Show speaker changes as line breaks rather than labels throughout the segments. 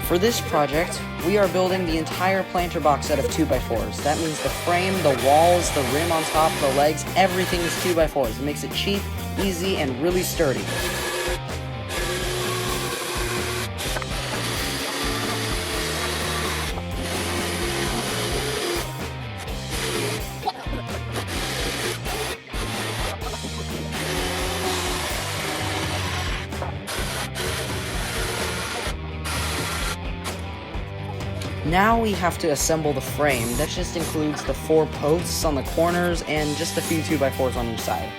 For this project, we are building the entire planter box out of 2x4s. That means the frame, the walls, the rim on top, the legs, everything is 2x4s. It makes it cheap, easy, and really sturdy. Now we have to assemble the frame. That just includes the 4 posts on the corners and just a few 2x4s on each side.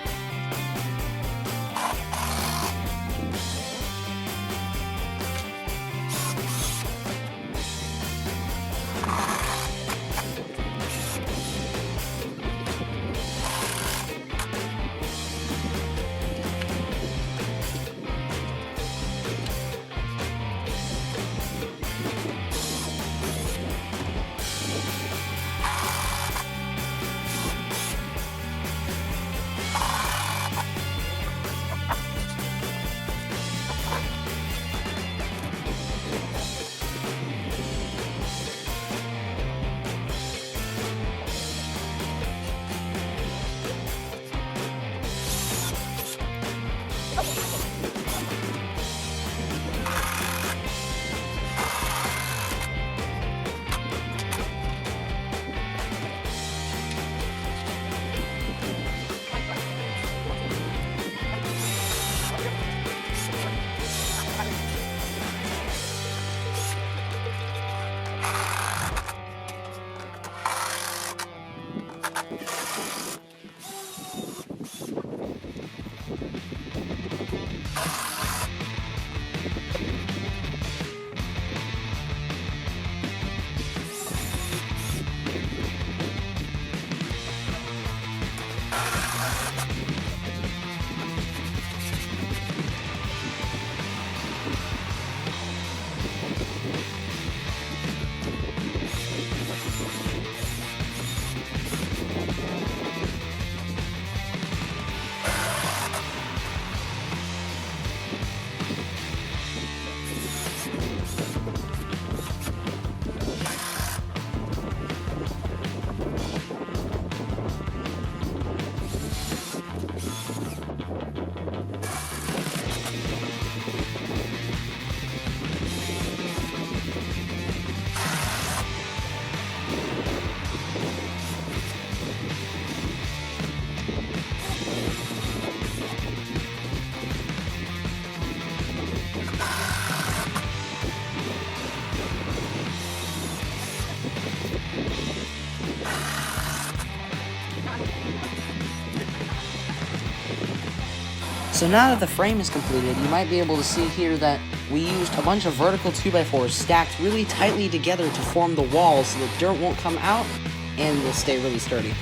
So now that the frame is completed, you might be able to see here that we used a bunch of vertical 2x4s stacked really tightly together to form the walls so that dirt won't come out and will stay really sturdy.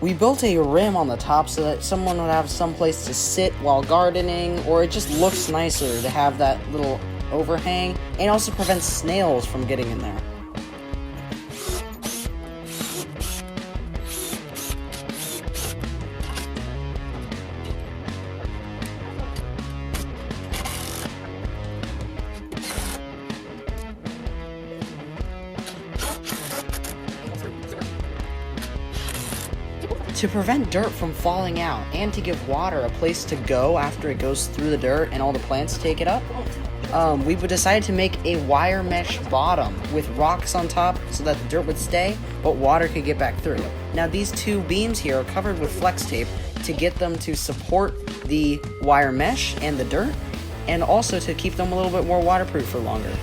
We built a rim on the top so that someone would have some place to sit while gardening, or it just looks nicer to have that little overhang, and also prevents snails from getting in there. To prevent dirt from falling out and to give water a place to go after it goes through the dirt and all the plants take it up, we decided to make a wire mesh bottom with rocks on top so that the dirt would stay, but water could get back through. Now these two beams here are covered with flex tape to get them to support the wire mesh and the dirt, and also to keep them a little bit more waterproof for longer.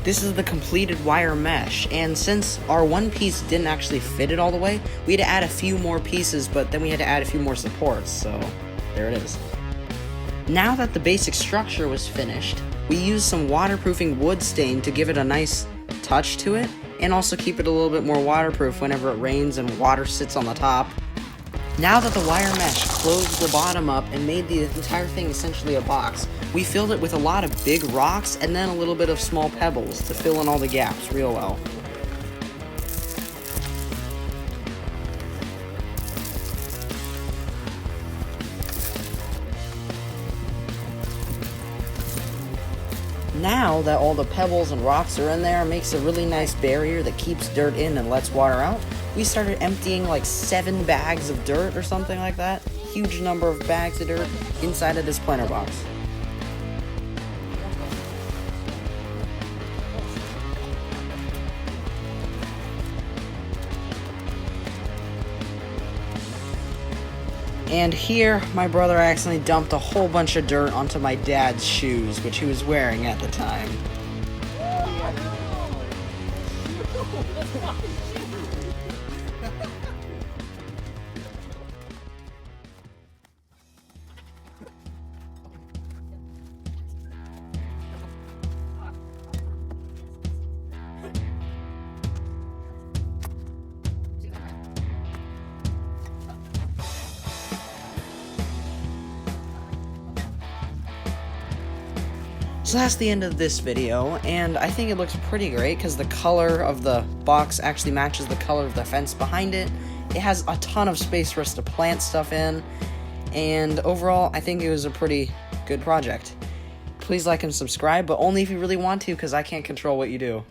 This is the completed wire mesh, and since our one piece didn't actually fit it all the way, we had to add a few more pieces, but then we had to add a few more supports, so there it is. Now that the basic structure was finished, we used some waterproofing wood stain to give it a nice touch to it, and also keep it a little bit more waterproof whenever it rains and water sits on the top. Now that the wire mesh closed the bottom up and made the entire thing essentially a box, we filled it with a lot of big rocks and then a little bit of small pebbles to fill in all the gaps real well. Now that all the pebbles and rocks are in there, it makes a really nice barrier that keeps dirt in and lets water out. We started emptying like 7 bags of dirt or something like that. Huge number of bags of dirt inside of this planter box. And here, my brother accidentally dumped a whole bunch of dirt onto my dad's shoes, which he was wearing at the time. So that's the end of this video, and I think it looks pretty great because the color of the box actually matches the color of the fence behind it. It has a ton of space for us to plant stuff in, and overall, I think it was a pretty good project. Please like and subscribe, but only if you really want to, because I can't control what you do.